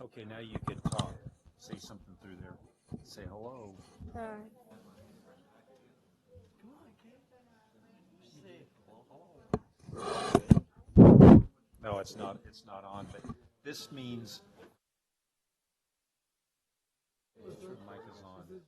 Okay, now you could talk. Say something through there. Say hello. No, it's not. It's not on. But this means your mic is on.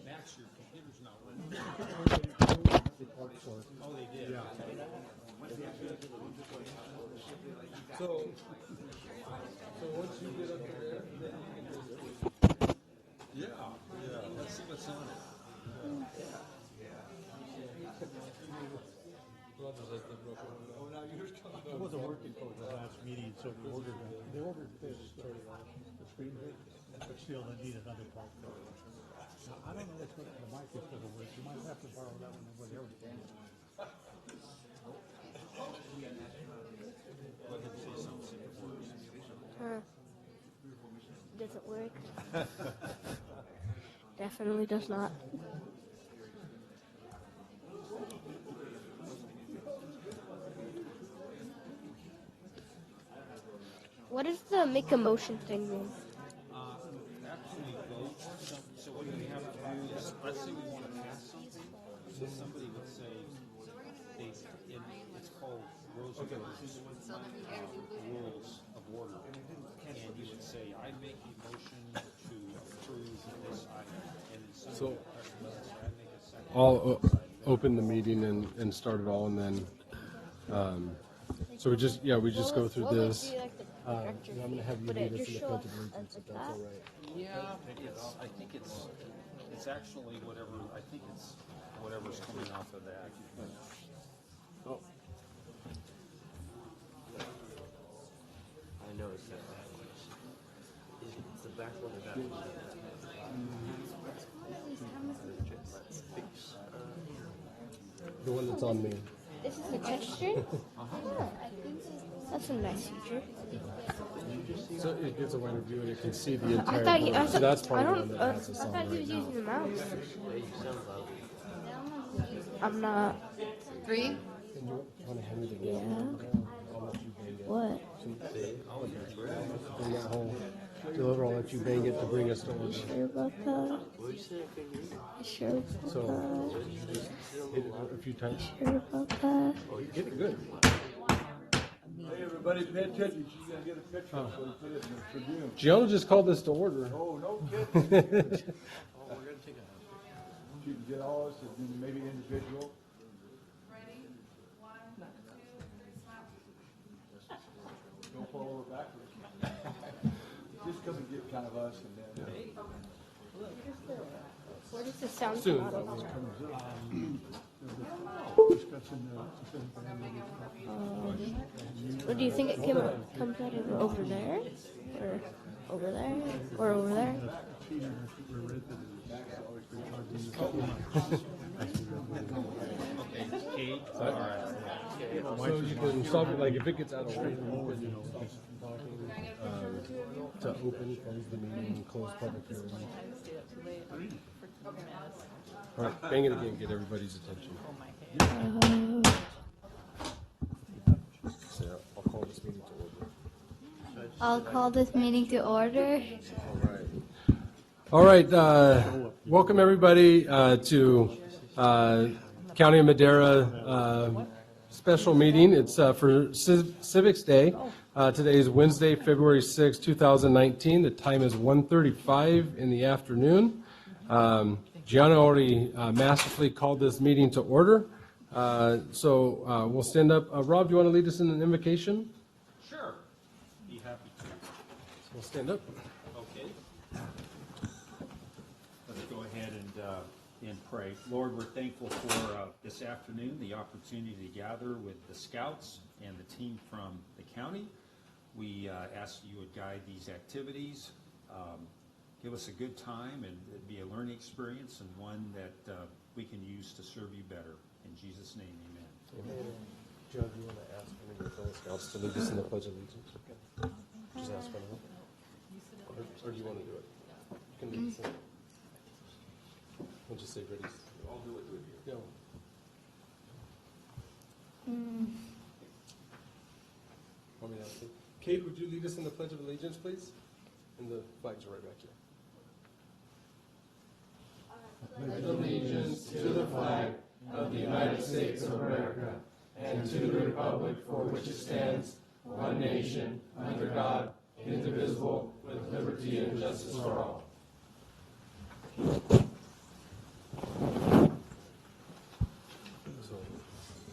Max, your computer's not working. Oh, they did. Yeah. So once you get up there, Let's see what's on it. It wasn't working for the last meeting, so they ordered this, the screen bit, but still they need another part. Now, I don't know if the mic is gonna work. You might have to borrow that one over there. Doesn't work. Definitely does not. What does the make a motion thing mean? Actually, vote. So what you have to do is, let's say we want to pass something, so somebody would say, it's called Roosevelt's Rules of Order, and you would say, I make a motion to approve this item, and then somebody would press the button, say, I make a second. I'll open the meeting and start it all, and then so we just go through this. I'm gonna have you lead us in the pledge of allegiance, if that's all right. Yeah, I think it's actually whatever's coming off of that. Oh. And noticed that last one. It's the back one of that one. The one that's on me. This is a touchscreen? That's a nice feature. So it gives a wider view and you can see the I entire thought board. So that's I probably the one don't. that has this I on thought he right was now. using the mouse. Yeah, you sound loud. I'm not. 3? And you want to hand me the game? I'll let you bang it. What? Bring that home. Deliver, I'll let you bang it to bring us to order. Sure about that? What did you say? I couldn't hear you. Sure about So, that? hit it a few times. Sure about that? Oh, you get it good. Hey, everybody, pay attention. She's gonna get a picture, so we put it in the Tribune. Gianna just called this to order. Oh, no kidding. Oh, we're gonna take a. She can get all this, and maybe individual. Don't fall over backwards. Just come and get kind of us, and then. Where does the sound Soon. come out of? Discussing What do you think it comes out of over there? Or over there? Or over there? Kate, all right. So you can stop it, like if it gets out of order, you know, talking, to open, close the meeting, close public hearing. All right, bang it again, get everybody's attention. So I'll call this meeting to order. I'll call this meeting to order. All right, welcome everybody to County of Madera special meeting. It's for Civics Day. Today is Wednesday, February 6, 2019. The time is 1:35 in the afternoon. Gianna already masterfully called this meeting to order. So we'll stand up. Rob, do you want to lead us in an invocation? Sure. Be happy to. We'll stand up. Okay. Let's go ahead and pray. Lord, we're thankful for this afternoon, the opportunity to gather with the scouts and the team from the county. We ask you would guide these activities, give us a good time, and it'd be a learning experience and one that we can use to serve you better. In Jesus' name, amen. John, do you want to ask one of your fellow scouts to lead us in the Pledge of Allegiance? Just ask one of them. Or do you want to do it? You can lead us in. We'll just say ready. I'll do it with you. No. Want me to ask you? Kate, would you lead us in the Pledge of Allegiance, please? And the flags are right back here. Pledge allegiance to the flag of the United States of America and to the republic for which it stands, one nation, under God, indivisible, with liberty and justice for all. So,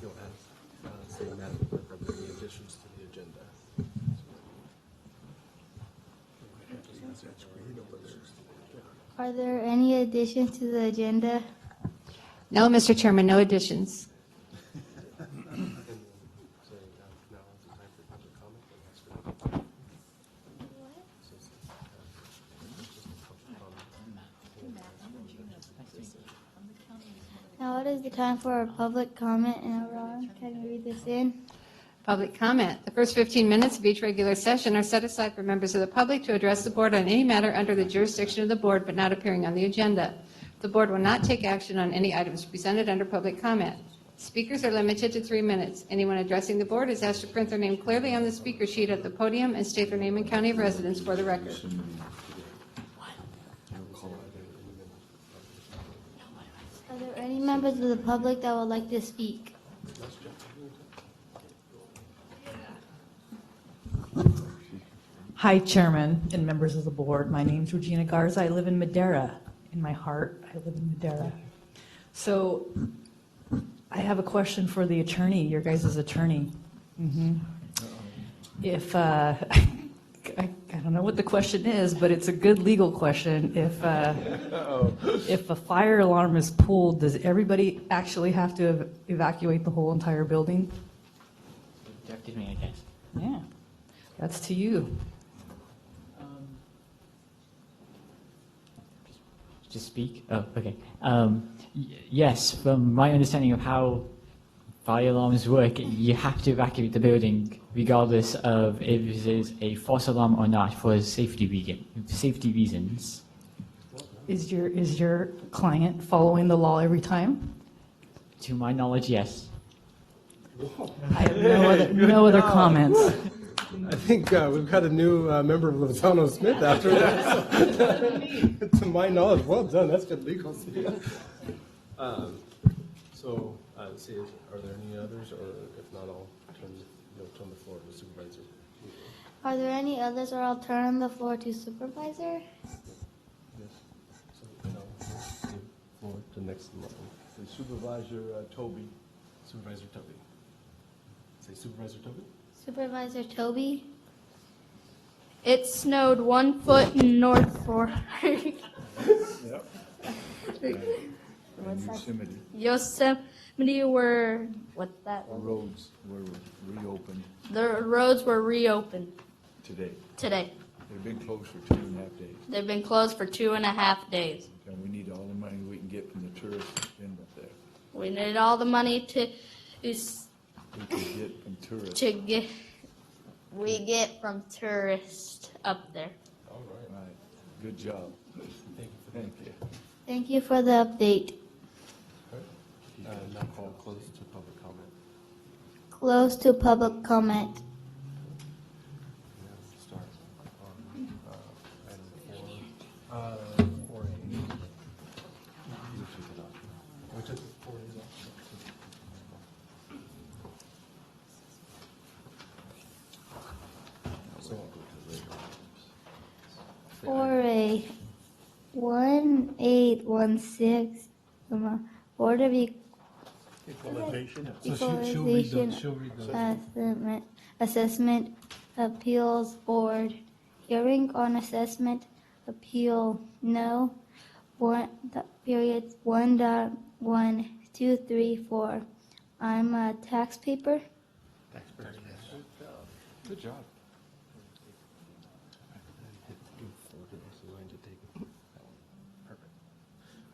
you'll ask, say, Madam Clerk, are there any additions to the agenda? Are there any additions to the agenda? No, Mr. Chairman, no additions. Now it is the time for our public comment, and Ron, can you read this in? Public comment. The first 15 minutes of each regular session are set aside for members of the public to address the board on any matter under the jurisdiction of the board but not appearing on the agenda. The board will not take action on any items presented under public comment. Speakers are limited to 3 minutes. Anyone addressing the board is asked to print their name clearly on the speaker sheet at the podium and state their name and county of residence for the record. Are there any members of the public that would like to speak? Hi, Chairman and members of the board. My name's Regina Garza. I live in Madera. In my heart, I live in Madera. So I have a question for the attorney, your guys' attorney. If, I don't know what the question is, but it's a good legal question. If a fire alarm is pulled, does everybody actually have to evacuate the whole entire building? Directed me, I guess. Yeah. That's to you. To speak? Oh, okay. Yes, from my understanding of how fire alarms work, you have to evacuate the building regardless of if it is a false alarm or not for safety reasons. Is your client following the law every time? To my knowledge, yes. I have no other comments. I think we've got a new member of Lozano Smith after that. To my knowledge, well done. That's good legal. So, let's see, are there any others, or if not, I'll turn the floor to Supervisor. Are there any others, or I'll turn the floor to Supervisor? Yes. So, floor to next level. Supervisor Toby. Supervisor Toby. Say Supervisor Toby. Supervisor Toby? It snowed 1 foot in North Fork. Yep. What's that? Yosemite were, what's that? The roads were reopened The roads were reopened today. today. They've been closed for 2.5 days. They've been closed for 2.5 days. And we need all the money we can get from the tourists in up there. We need all the money to We can get from tourists. get from tourists up there. All right. Good job. Thank you. Thank you for the update. Now call close to public comment. Close to public comment. Start on item 4A. We took 4A off. So, 4A 1816, Board of Equalization. Equalization Assessment Appeals Board. Hearing on assessment appeal, no. Period 1.1234. I'm a taxpayer. good job.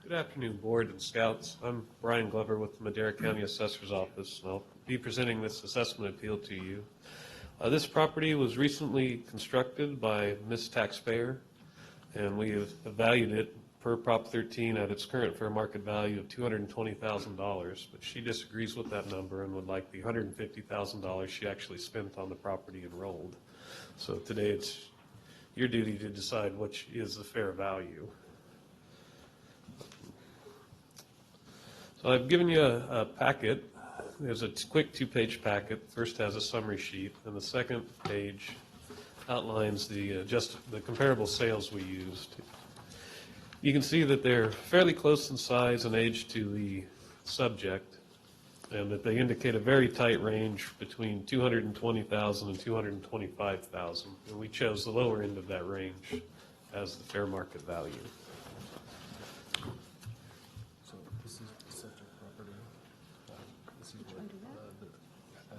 Good afternoon, Board and Scouts. I'm Brian Glover with the Madera County Assessor's Office, and I'll be presenting this assessment appeal to you. This property was recently constructed by Miss Taxpayer, and we have valued it per Prop 13 at its current fair market value of $220,000, but she disagrees with that number and would like the $150,000 she actually spent on the property enrolled. So today it's your duty to decide which is the fair value. So I've given you a packet. There's a quick two-page packet. First has a summary sheet, and the second page outlines the comparable sales we used. You can see that they're fairly close in size and age to the subject, and that they indicate a very tight range between $220,000 and $225,000. And we chose the lower end of that range as the fair market value.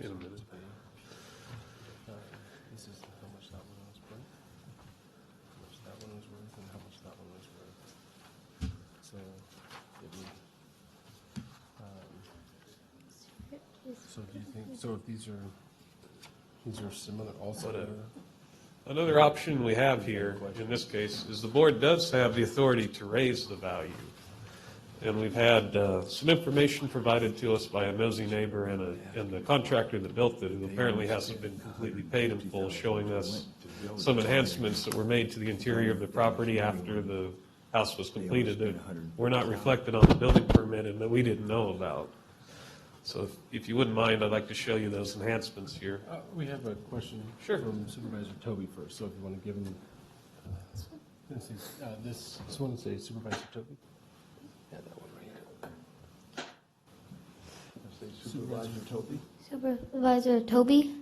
In a minute. This is how much that one was worth, how much that one was worth, and how much that one was worth. So it would. So do you think? So if these are similar, also. Another option we have here, in this case, is the board does have the authority to raise the value. And we've had some information provided to us by a nosy neighbor and the contractor that built it, who apparently hasn't been completely paid in full, showing us some enhancements that were made to the interior of the property after the house was completed that were not reflected on the building permit and that we didn't know about. So if you wouldn't mind, I'd like to show you those enhancements here. We have a question from Supervisor Toby first, so if you want to give him this one, say Supervisor Toby. Yeah, that one right here. Supervisor Toby. Supervisor Toby?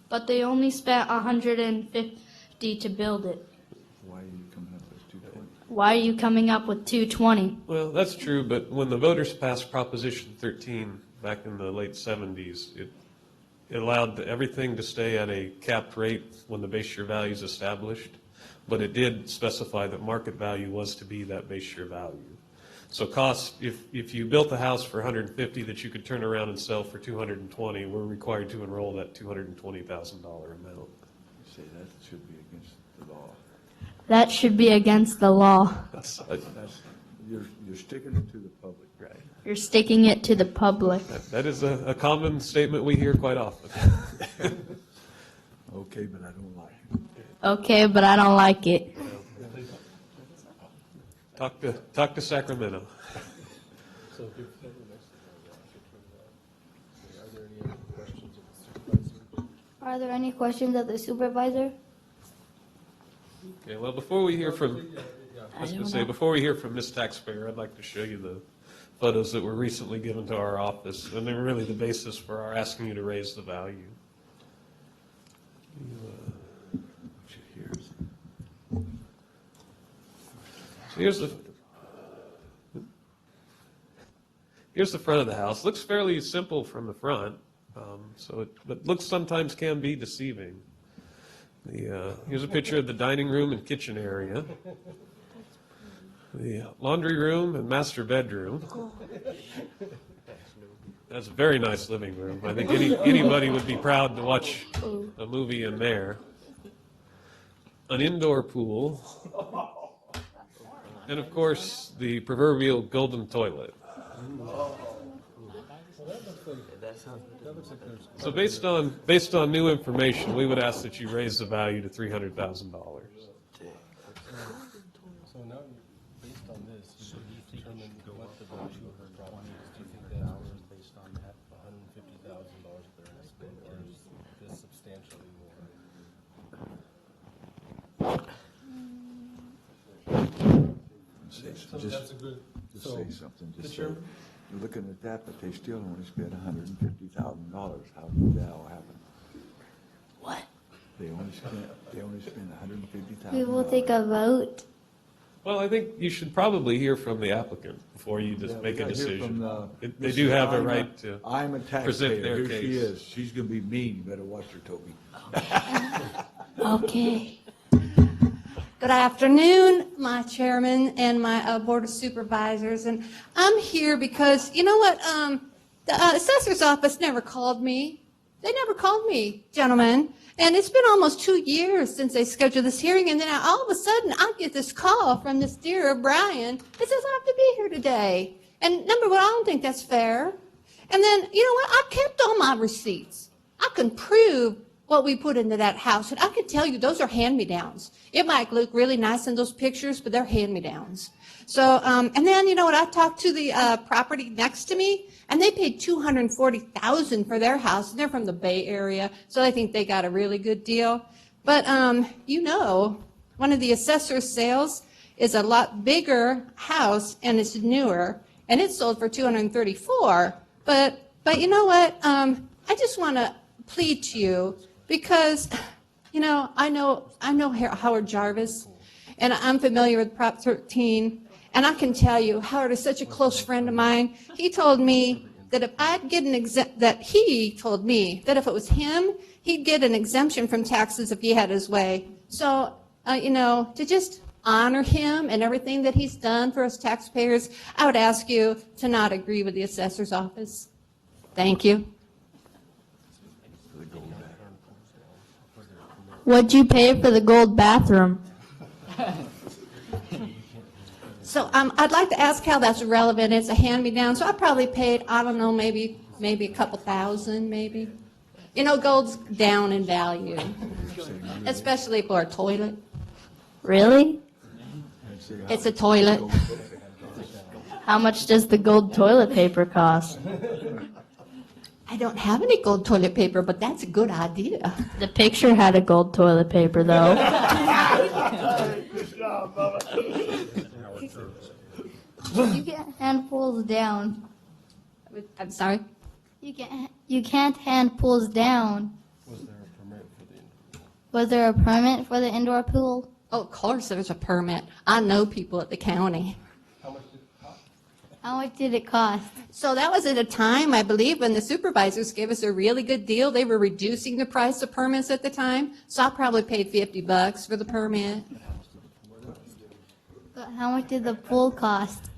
But they only spent $150 to build it. Why are you coming up with 220? Why are you coming up with 220? Well, that's true, but when the voters passed Proposition 13 back in the late 70s, it it allowed everything to stay at a capped rate when the base year value is established, but it did specify that market value was to be that base year value. So costs, if you built a house for 150 that you could turn around and sell for 220, we're required to enroll that $220,000 amount. You say that should be against the law. That should be against the law. You're sticking it to the public. Right. You're sticking it to the public. That is a common statement we hear quite often. Okay, but I don't like it. Okay, but I don't like it. Talk to Sacramento. Are there any questions of the supervisor? Okay, well, before we hear from, I was going to say, before we hear from Ms. Taxpayer, I'd like to show you the photos that were recently given to our office, and they're really the basis for our asking you to raise the value. So here's the front of the house. Looks fairly simple from the front, but looks sometimes can be deceiving. Here's a picture of the dining room and kitchen area, the laundry room and master bedroom. That's a very nice living room. I think anybody would be proud to watch a movie in there. An indoor pool. And of course, the proverbial golden toilet. So based on new information, we would ask that you raise the value to $300,000. So now, based on this, you determine what the value of her property is. Do you think that is based on that $150,000 that they're going to spend, or is this substantially more? That's a good. Just say something. Just say, you're looking at that, but they still only spent $150,000. How did that all happen? What? They only spent $150,000. We will take a vote. Well, I think you should probably hear from the applicant before you just make a decision. They do have a right to I'm a taxpayer. present their Here case. she is. She's going to be mean. You better watch her, Toby. Okay. Good afternoon, my chairman and my board of supervisors. And I'm here because, you know what, the assessor's office never called me. They never called me, gentlemen. And it's been almost 2 years since they scheduled this hearing. And then all of a sudden, I get this call from this dear Brian that says I have to be here today. And number one, I don't think that's fair. And then, you know what, I kept all my receipts. I can prove what we put into that house. And I can tell you, those are hand-me-downs. It might look really nice in those pictures, but they're hand-me-downs. So, and then, you know what, I talked to the property next to me, and they paid $240,000 for their house. And they're from the Bay Area, so I think they got a really good deal. But, you know, one of the assessor's sales is a lot bigger house, and it's newer, and it sold for $234,000. But you know what, I just want to plead to you, because, you know, I know Howard Jarvis, and I'm familiar with Prop 13, and I can tell you, Howard is such a close friend of mine. He told me that if I'd get he told me that if it was him, he'd get an exemption from taxes if he had his way. So, you know, to just honor him and everything that he's done for us taxpayers, I would ask you to not agree with the assessor's office. Thank you. What'd you pay for the gold bathroom? So I'd like to ask how that's relevant. It's a hand-me-down, so I probably paid, I don't know, maybe a couple thousand, maybe. You know, gold's down in value, especially for a toilet. Really? It's a toilet. How much does the gold toilet paper cost? I don't have any gold toilet paper, but that's a good idea. The picture had a gold toilet paper, though. Good job, Bubba. You can't hand pulls down. I'm sorry? You can't hand pulls down. Was there a permit for the indoor pool? Was there a permit for the indoor pool? Oh, of course there's a permit. I know people at the county. How much did it cost? How much did it cost? So that was at a time, I believe, when the supervisors gave us a really good deal. They were reducing the price of permits at the time, so I probably paid $50 for the permit. But how much did the pool cost?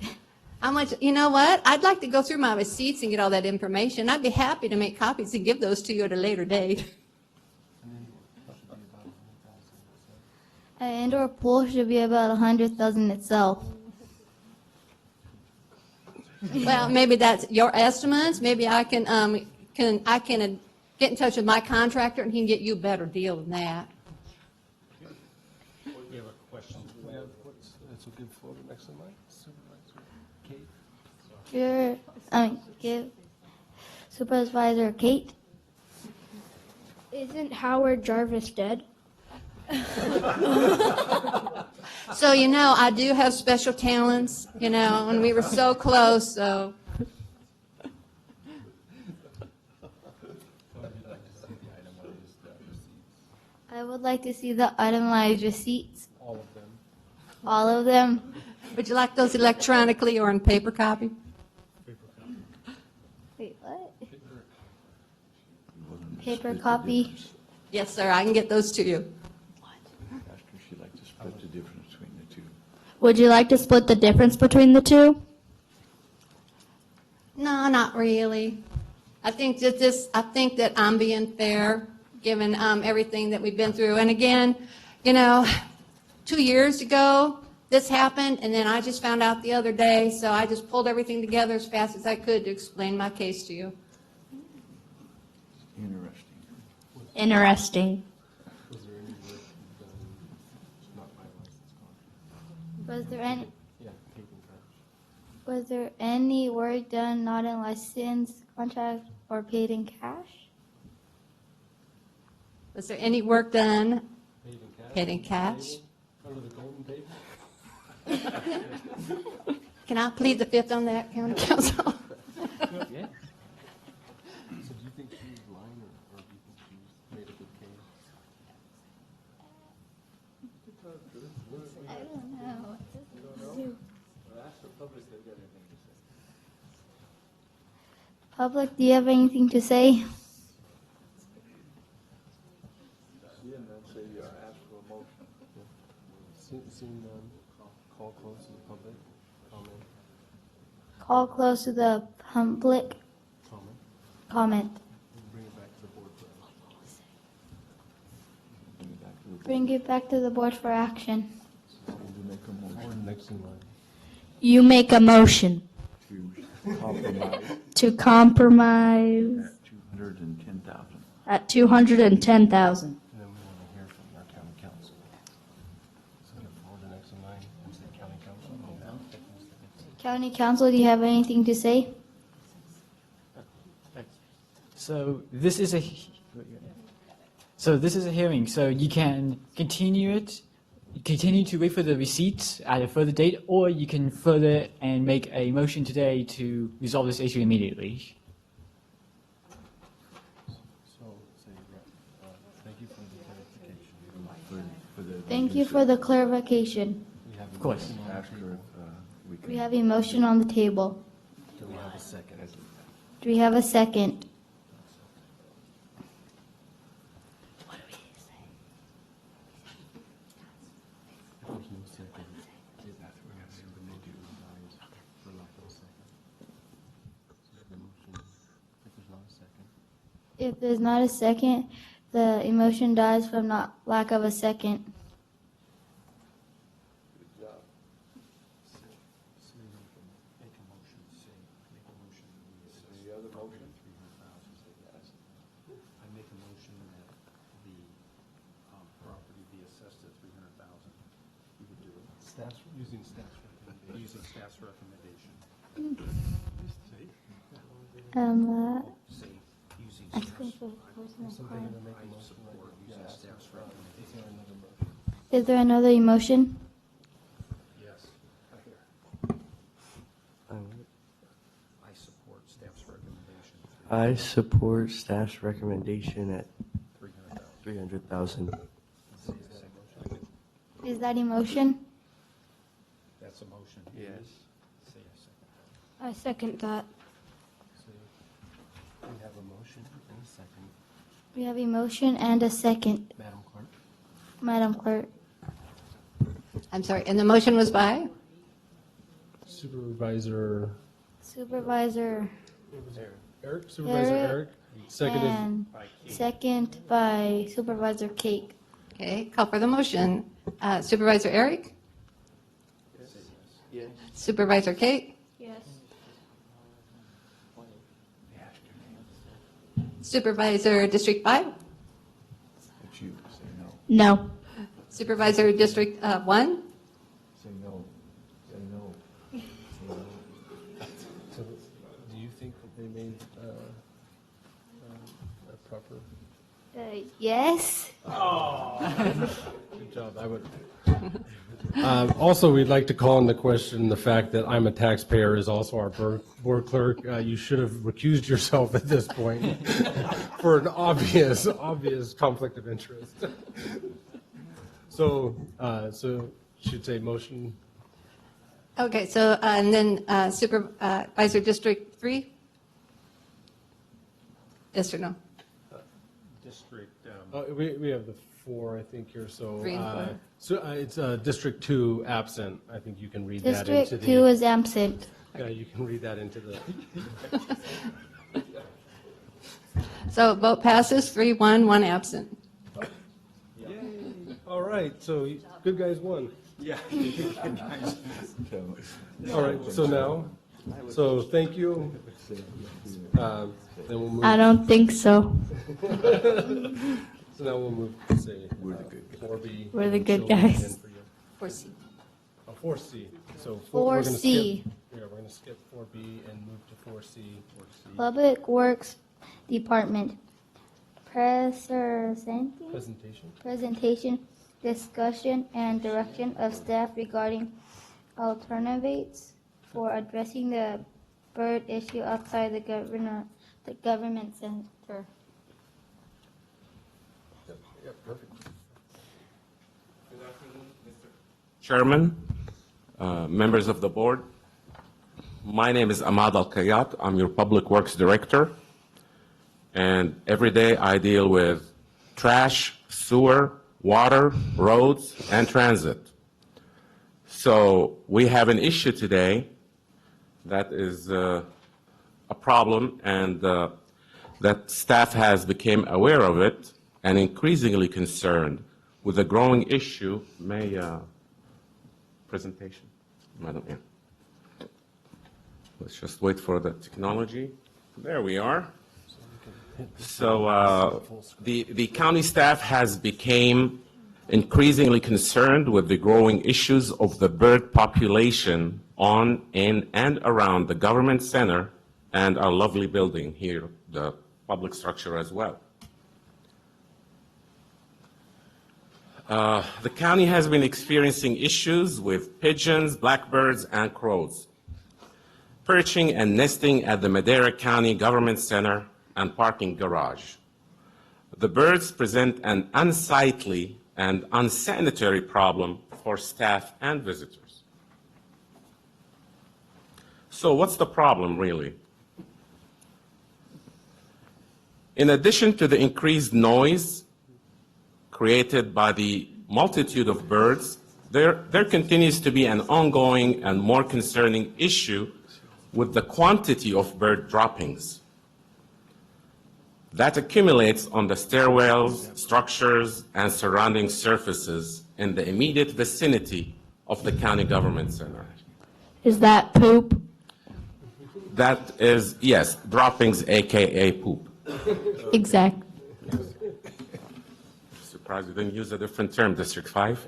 How much, you know what? I'd like to go through my receipts and get all that information. I'd be happy to make copies and give those to you at a later date. An indoor pool should be about 100,000 itself. Well, maybe that's your estimates. Maybe I can get in touch with my contractor and he can get you a better deal than that. You have a question? That's a good floor next to mine. Supervisor Kate. Give Supervisor Kate. Isn't Howard Jarvis dead? So, you know, I do have special talents, you know, and we were so close, so. I would like to see the itemized receipts. All of them. All of them. Would you like those electronically or in paper copy? Wait, what? Paper copy. Yes, sir, I can get those to you. Ask her if she'd like to split the difference between the two. Would you like to split the difference between the two? No, not really. I think that I'm being fair, given everything that we've been through. And again, you know, 2 years ago, this happened, and then I just found out the other day, so I just pulled everything together as fast as I could to explain my case to you. Interesting. Interesting. Was there any work done not in licensed contract or paid in cash? Was there any work done paid in cash? Under the golden table? Can I plead the fifth on that, County Council? Yeah. So do you think she was lying or do you think she made a good case? I don't know. Public, do you have anything to say? Seeing none, call close to the public comment. Call close to the public comment. Bring it back to the board. Bring it back to the board for action. Next in line. You make a motion To compromise to compromise at $210,000. at $210,000. And then we want to hear from our county council. So for the next in line, is the county council. County council, do you have anything to say? So this is a hearing. So you can continue to wait for the receipts at a further date, or you can further and make a motion today to resolve this issue immediately. So say, thank you for the clarification. Thank you for the clarification. Of course. Ask her if we We can. have a motion on the table. Do we have a second? Do we have a second? If there's no second, we're going to see the motion dies for lack of a second. So the motion, if there's not a second. If there's not a second, the emotion dies from not lack of a second. I make a motion that the property be assessed at $300,000. You would do it. Using staff's recommendation. Using staff's recommendation. Say, using I staff's, think for personal Somebody harm. gonna make a I motion, support right? using Yeah, staff's Is recommendation. there another motion? Is there another emotion? Yes. I support staff's recommendation. I support staff's recommendation at 300,000. 300,000. Is that emotion? That's a motion. Yes. Say a second. I second that. We have a motion and a second. We have a motion and a second. Madam Clerk? Madam Clerk. I'm sorry, and the motion was by? Supervisor Supervisor Eric? Supervisor Eric. Eric? Seconded. and second by Supervisor Cake. Okay, call for the motion. Supervisor Eric? Yes. Supervisor Kate? Yes. Supervisor District 5? But you say no. No. Supervisor District 1? Say no. Say no. Say no. So, do you think that they made a proper? Yes. Good job. I would. Also, we'd like to call into question the fact that I'm a taxpayer is also our board clerk. You should have recused yourself at this point for an obvious conflict of interest. So should say motion. Okay, so, and then Supervisor District 3? Yes or no? District, We have the 4, I think, here, so. 3 and 4. So it's District 2 absent. I think you can read that into District the. 2 is absent. Yeah, you can read that into the. So vote passes 3-1, 1 absent. All right, so good guys won. Yeah. All right, so now, so thank you. Then we'll move. I don't think so. So now we'll move to say We're the good guys. 4B. We're the good Children guys. and for you. 4C. Oh, 4C. So we're gonna 4C. skip- Yeah, we're going to skip 4B and move to 4C. Public Works Department. Presentation, discussion, and direction of staff regarding alternatives for addressing the bird issue outside the government center. Yep, perfect. Chairman, members of the board, my name is Ahmad Al-Kayat. I'm your Public Works Director. And every day I deal with trash, sewer, water, roads, and transit. So we have an issue today that is a problem, and that staff has become aware of it and increasingly concerned with the growing issue. Presentation, Madam Ann. Let's just wait for the technology. There we are. So the county staff has become increasingly concerned with the growing issues of the bird population on, in, and around the government center and our lovely building here, the public structure as well. The county has been experiencing issues with pigeons, blackbirds, and crows perching and nesting at the Madera County Government Center and parking garage. The birds present an unsightly and unsanitary problem for staff and visitors. So what's the problem, really? In addition to the increased noise created by the multitude of birds, there continues to be an ongoing and more concerning issue with the quantity of bird droppings that accumulates on the stairwells, structures, and surrounding surfaces in the immediate vicinity of the county government center. Is that poop? That is, yes, droppings, AKA poop. Exactly. Surprised you didn't use a different term, District 5.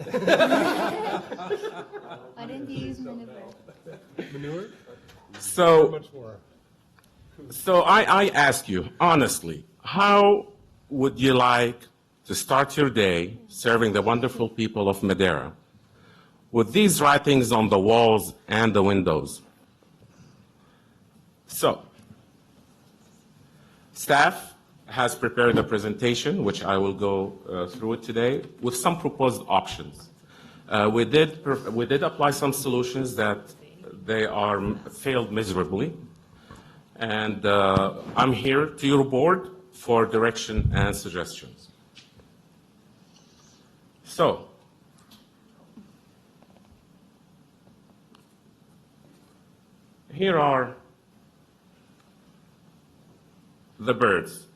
I didn't use manure. Manure? So, Much more. so I ask you, honestly, how would you like to start your day serving the wonderful people of Madera with these writings on the walls and the windows? So, staff has prepared a presentation, which I will go through it today, with some proposed options. We did apply some solutions that they are failed miserably. And I'm here to your board for direction and suggestions. So, here are the birds.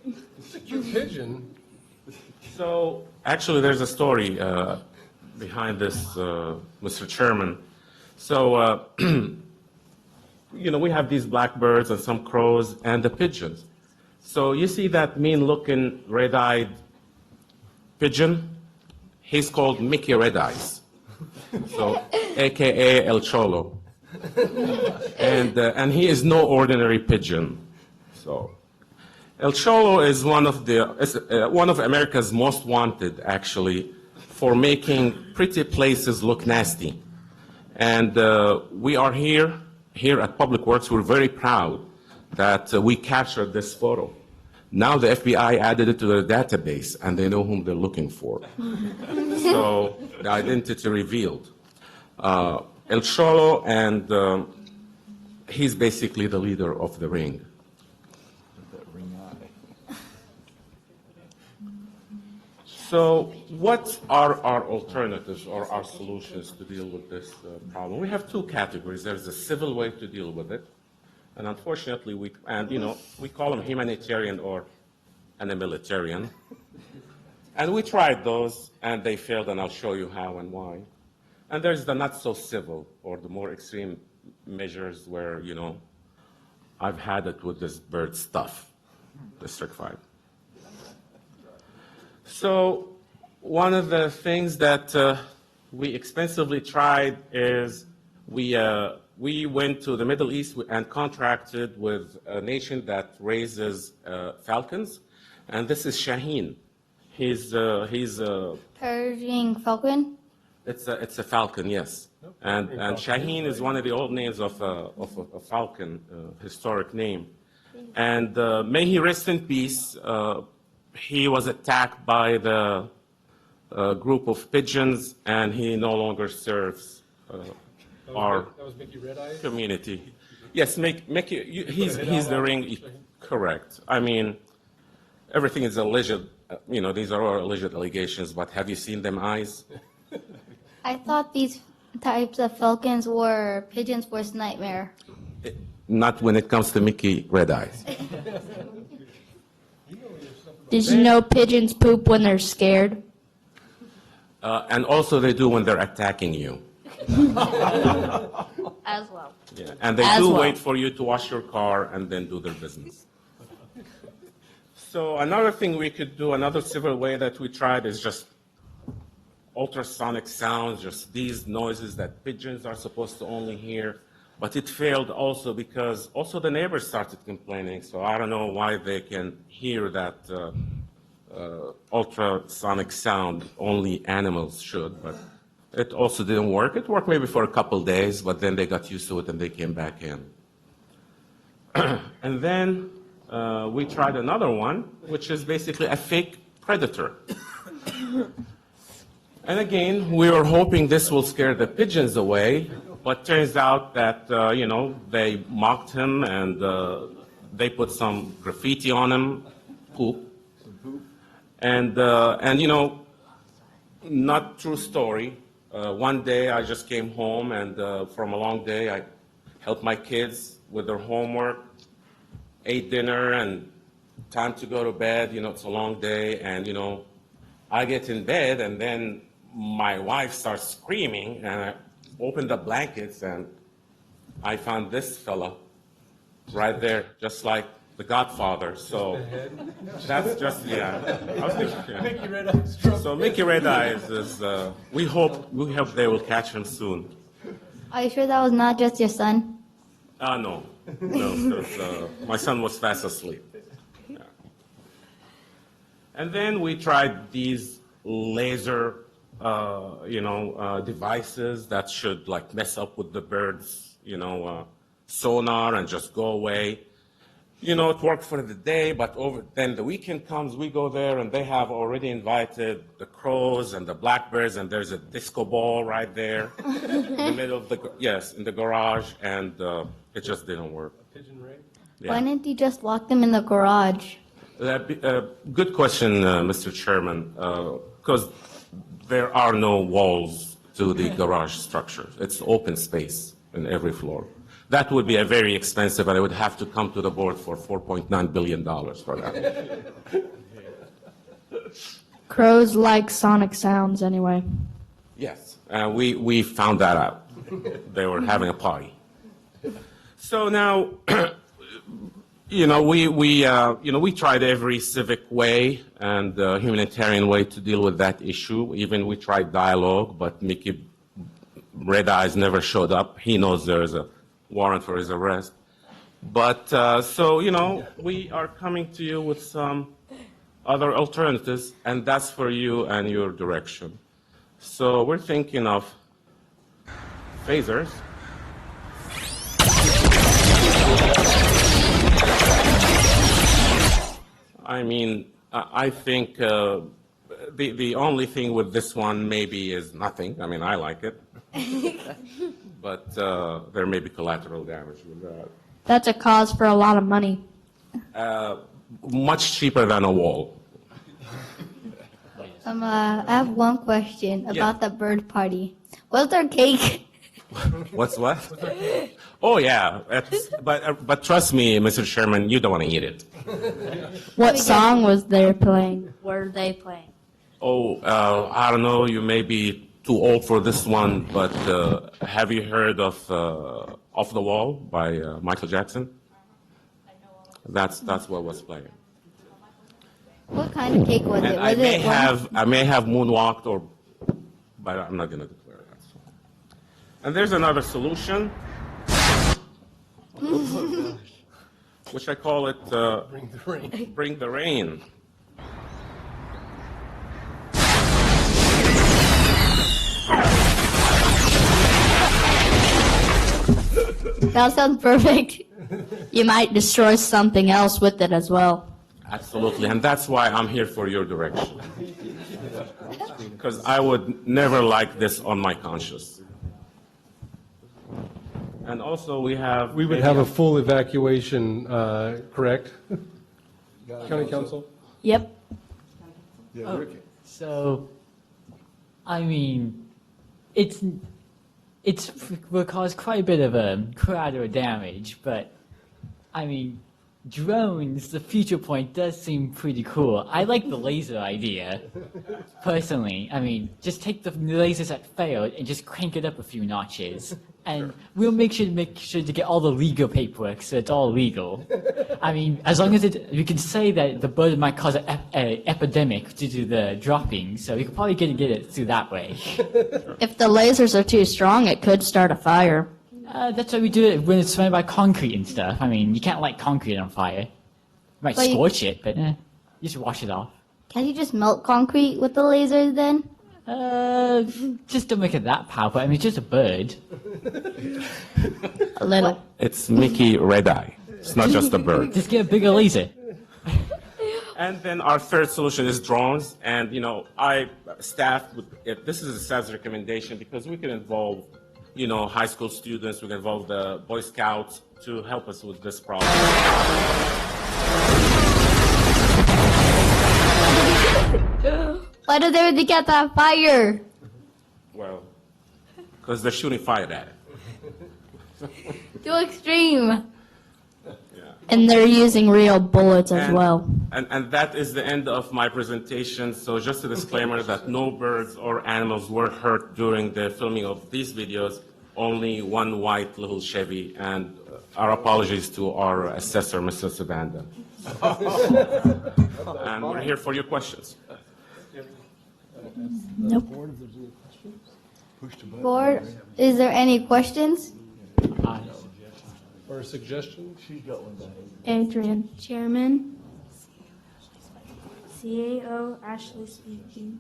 It's a cute pigeon. So, actually, there's a story behind this, Mr. Chairman. So, we have these blackbirds and some crows and the pigeons. So you see that mean-looking red-eyed pigeon? He's called Mickey Red Eyes, so AKA El Cholo. And he is no ordinary pigeon. So El Cholo is one of America's most wanted, actually, for making pretty places look nasty. And we are here at Public Works. We're very proud that we captured this photo. Now the FBI added it to their database, and they know whom they're looking for. So the identity revealed. El Cholo, and he's basically the leader of the ring. So what are our alternatives or our solutions to deal with this problem? We have two categories. There's a civil way to deal with it, and unfortunately, we call them humanitarian or militarian. And we tried those, and they failed, and I'll show you how and why. And there's the not so civil or the more extreme measures where, I've had it with this bird stuff, District 5. So one of the things that we expensively tried is we went to the Middle East and contracted with a nation that raises falcons, and this is Shaheen. He's Persian falcon? It's a falcon, yes. And Shaheen is one of the old names of a falcon, historic name. And may he rest in peace. He was attacked by the group of pigeons, and he no longer serves our community. Yes, Mickey, he's the ring. Correct. I mean, everything is alleged. These are all alleged allegations, but have you seen them eyes? I thought these types of falcons were pigeons' worst nightmare. Not when it comes to Mickey Red Eyes. Did you know pigeons poop when they're scared? And also they do when they're attacking you. As well. Yeah. And they do wait for you to wash your car and then do their business. So another thing we could do, another civil way that we tried is just ultrasonic sounds, just these noises that pigeons are supposed to only hear. But it failed also because also the neighbors started complaining. So I don't know why they can hear that ultrasonic sound. Only animals should, but it also didn't work. It worked maybe for a couple days, but then they got used to it and they came back in. And then we tried another one, which is basically a fake predator. And again, we were hoping this will scare the pigeons away, but turns out that, they mocked him and they put some graffiti on him, poop. And not true story. One day I just came home and from a long day, I helped my kids with their homework, ate dinner, and time to go to bed. It's a long day, and I get in bed, and then my wife starts screaming, and I opened the blankets, and I found this fella right there, just like the Godfather. So that's just, yeah. Mickey Red Eyes. So Mickey Red Eyes is, we hope they will catch him soon. Are you sure that was not just your son? No, because my son was fast asleep. Yeah. And then we tried these laser, devices that should mess up with the birds, sonar and just go away. it worked for the day, but then the weekend comes, we go there, and they have already invited the crows and the blackbirds, and there's a disco ball right there in the middle of in the garage, and it just didn't work. Why didn't you just lock them in the garage? Good question, Mr. Chairman, because there are no walls to the garage structure. It's open space in every floor. That would be a very expensive, and I would have to come to the board for $4.9 billion for that. Crows like sonic sounds anyway. Yes, we found that out. They were having a party. So now, we tried every civic way and humanitarian way to deal with that issue. Even we tried dialogue, but Mickey Red Eyes never showed up. He knows there's a warrant for his arrest. But we are coming to you with some other alternatives, and that's for you and your direction. So we're thinking of phasers. I mean, I think the only thing with this one maybe is nothing. I mean, I like it. But there may be collateral damage with that. That's a cause for a lot of money. Much cheaper than a wall. I have one question about the bird party. Was there cake? What's what? Oh yeah, but trust me, Mr. Chairman, you don't want to eat it. What song was they playing? Were they playing? Oh, I don't know. You may be too old for this one, but have you heard of "Off the Wall" by Michael Jackson? That's what was playing. What kind of cake was it? I may have moonwalked, but I'm not going to declare that. So. And there's another solution, which I call it Bring the rain. Bring the rain. That sounds perfect. You might destroy something else with it as well. Absolutely, and that's why I'm here for your direction. Because I would never like this on my conscience. And also we would have a full evacuation, correct? County Council? Yep. So, I mean, it will cause quite a bit of collateral damage, but I mean, drones, the future point does seem pretty cool. I like the laser idea, personally. I mean, just take the lasers that failed and just crank it up a few notches. And we'll make sure to get all the legal paperwork so it's all legal. I mean, as long as we can say that the bird might cause an epidemic due to the dropping, so we could probably get it through that way. If the lasers are too strong, it could start a fire. That's why we do it when it's surrounded by concrete and stuff. I mean, you can't light concrete on fire. You might But scorch it, but you just wash it off. Can you just melt concrete with the lasers then? Just don't make it that powerful. I mean, it's just a bird. A little. It's Mickey Red Eye. It's not just a bird. Just get a bigger laser. And then our third solution is drones. And, this is a staff's recommendation because we can involve, high school students, we can involve the Boy Scouts to help us with this problem. Why did everything get that fire? Well, because they're shooting fire at it. Too extreme. And they're using real bullets as well. And that is the end of my presentation. So just a disclaimer that no birds or animals were hurt during the filming of these videos, only one white little Chevy. And our apologies to our assessor, Mr. Sabanda. And we're here for your questions. Nope. Board, is there any questions? Or a suggestion? Adrian. Chairman. CAO Ashley speaking.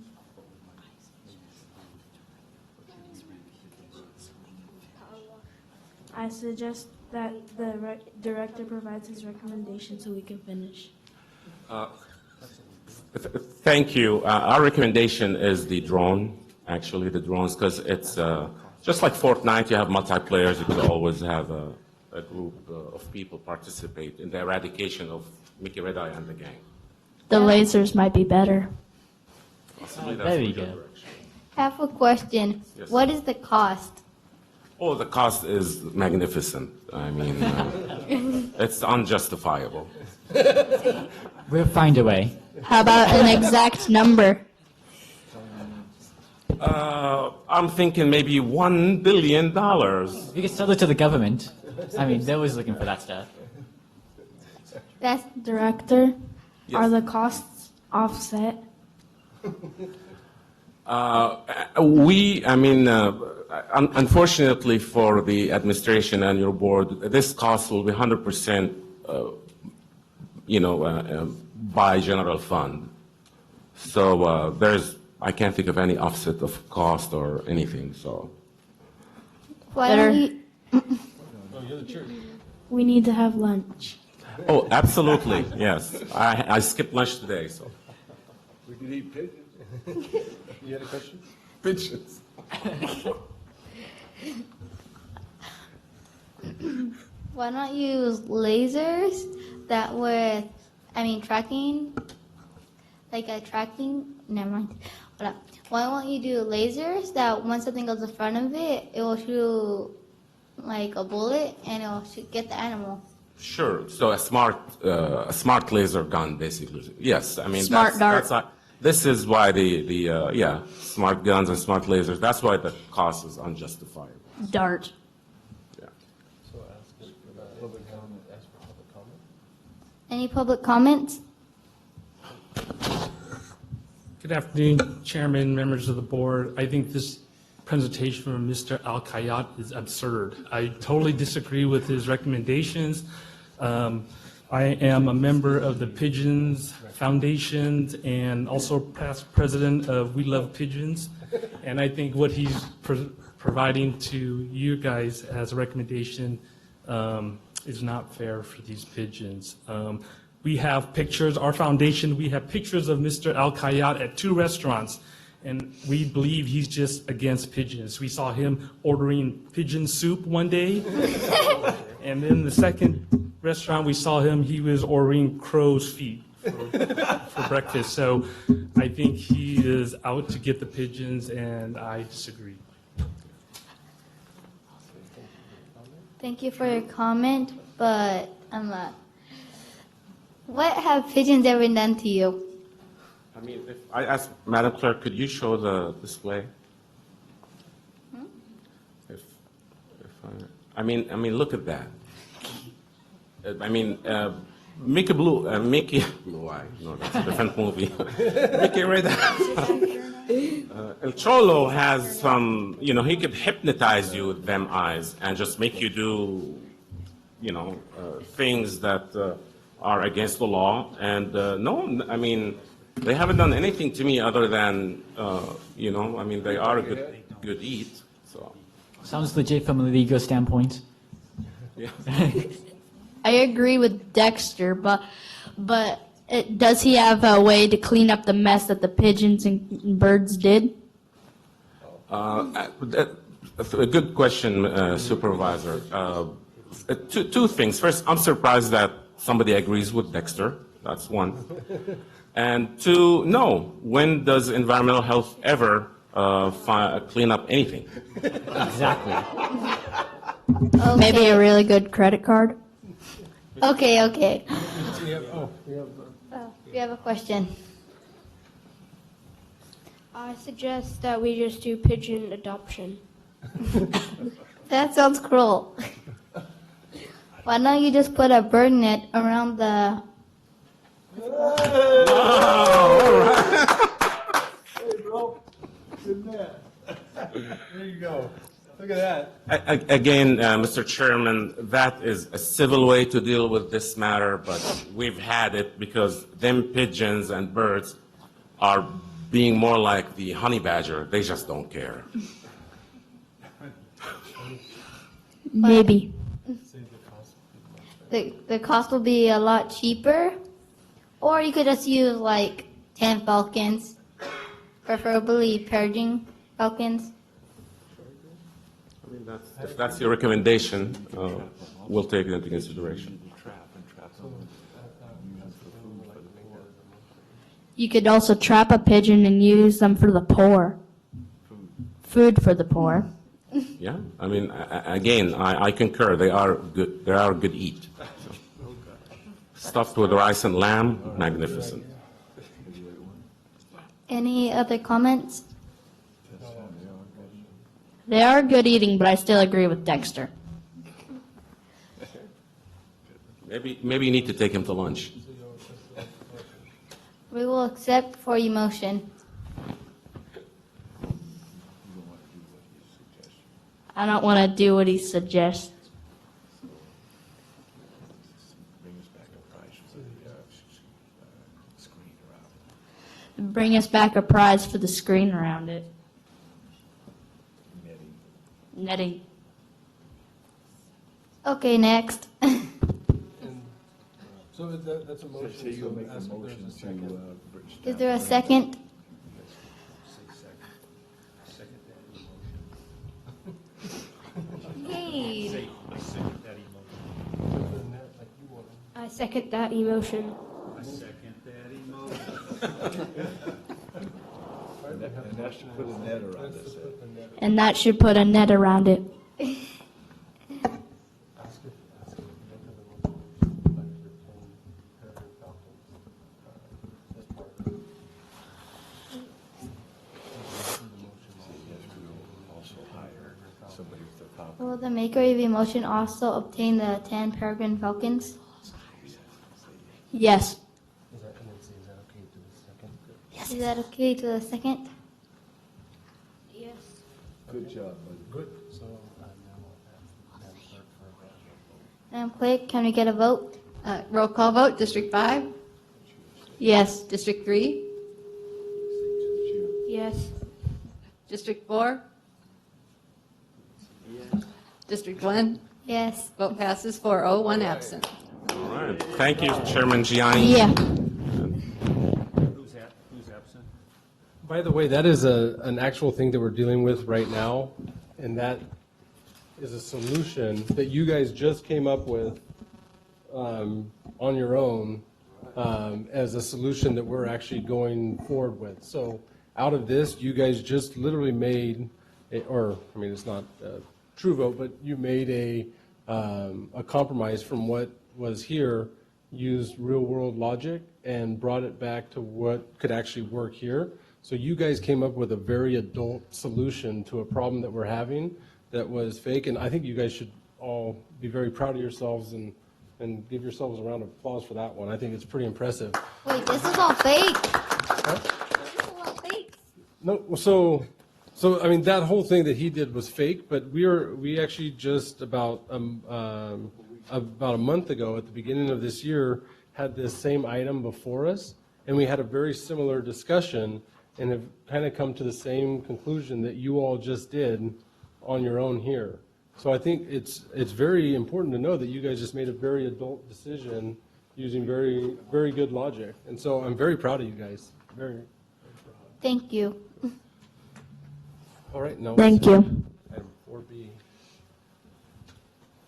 I suggest that the director provides his recommendation so we can finish. Thank you. Our recommendation is the drone, actually, the drones, because it's just like Fortnite, you have multiplayers, you could always have a group of people participate in the eradication of Mickey Red Eye and the gang. The lasers might be better. Possibly that's There you the go. direction. I have a question. Yes. What is the cost? Oh, the cost is magnificent. I mean, it's unjustifiable. We'll find a way. How about an exact number? I'm thinking maybe $1 billion. We could sell it to the government. I mean, they're always looking for that stuff. That's Director, Yes. are the costs offset? Unfortunately for the administration and your board, this cost will be 100%, by general fund. So I can't think of any offset of cost or anything, so. why don't you, We need to have lunch. Oh, absolutely, yes. I skipped lunch today, so. We could eat pigeons. You had a question? Pigeons. why not use lasers that with, tracking, never mind. Hold up. Why won't you do lasers that when something goes in front of it, it will shoot like a bullet and it will get the animal? Sure, so a smart laser gun, basically. Yes, I mean, Smart dart. this is why the smart guns and smart lasers, that's why the cost is unjustifiable. Dart. Yeah. Any public comments? Good afternoon, Chairman, members of the board. I think this presentation from Mr. Al-Kayat is absurd. I totally disagree with his recommendations. I am a member of the Pigeons Foundations and also past president of We Love Pigeons. And I think what he's providing to you guys as a recommendation is not fair for these pigeons. We have pictures, our foundation, we have pictures of Mr. Al-Kayat at 2 restaurants, and we believe he's just against pigeons. We saw him ordering pigeon soup one day, and then the second restaurant we saw him, he was ordering crow's feet for breakfast. So I think he is out to get the pigeons, and I disagree. Thank you for your comment, but I'm not. What have pigeons ever done to you? I mean, if I ask Madam Clerk, could you show the display? Look at that. Mickey Blue Eye. No, that's a different movie. Mickey Red Eye. El Cholo has some, he could hypnotize you with them eyes and just make you do, things that are against the law. And they haven't done anything to me other than, they are a good eat. So. Sounds legit from a legal standpoint. Yeah. I agree with Dexter, but does he have a way to clean up the mess that the pigeons and birds did? That's a good question, Supervisor. Two things. First, I'm surprised that somebody agrees with Dexter. That's one. And two, no. When does environmental health ever clean up anything? Exactly. Okay. Maybe a really good credit card? Okay. We have a question. I suggest that we just do pigeon adoption. That sounds cruel. Why don't you just put a bird net around the... Hey, bro. Good net. There you go. Look at that. Again, Mr. Chairman, that is a civil way to deal with this matter, but we've had it because them pigeons and birds are being more like the honey badger. They just don't care. Maybe. the cost will be a lot cheaper, or you could just use like 10 falcons, preferably purging falcons. I mean, if that's your recommendation, we'll take it into consideration. You could also trap a pigeon and use them for the poor. Food for the poor. Yeah, I mean, again, I concur. They are good. They are good eat. So. Stuffed with rice and lamb, magnificent. Any other comments? They are good eating, but I still agree with Dexter. Maybe you need to take him to lunch. We will accept for your motion. I don't want to do what he suggests. Bring us back a prize for the screen around it. Netting. Okay, next. So that's a motion. So you'll make a motion to. Is there a second? Hey. I second that emotion. I second that emotion. And that should put a net around this. And that should put a net around it. Will the maker of the motion also obtain the 10 peregrine falcons? Yes. Is that okay to the second? Yes. Good job, buddy. Good. So Madam Clerk, can we get a vote? Roll call vote, District 5? Yes. District 3? Yes. District 4? District 1? Yes. Vote passes 4-0, 1 absent. All right. Thank you, Chairman Gianni. Yeah. Who's absent? By the way, that is an actual thing that we're dealing with right now, and that is a solution that you guys just came up with on your own as a solution that we're actually going forward with. So out of this, you guys just literally made, it's not a true vote, but you made a compromise from what was here, used real-world logic, and brought it back to what could actually work here. So you guys came up with a very adult solution to a problem that we're having that was fake, and I think you guys should all be very proud of yourselves and give yourselves a round of applause for that one. I think it's pretty impressive. Wait, this is all fake. Huh? This is all fake. No, so I mean that whole thing that he did was fake, but we actually just about a month ago, at the beginning of this year, had this same item before us, and we had a very similar discussion and have kind of come to the same conclusion that you all just did on your own here. So I think it's very important to know that you guys just made a very adult decision using very, very good logic. And so I'm very proud of you guys. Very, very proud. Thank you. All right, now. Thank you. Item 4B.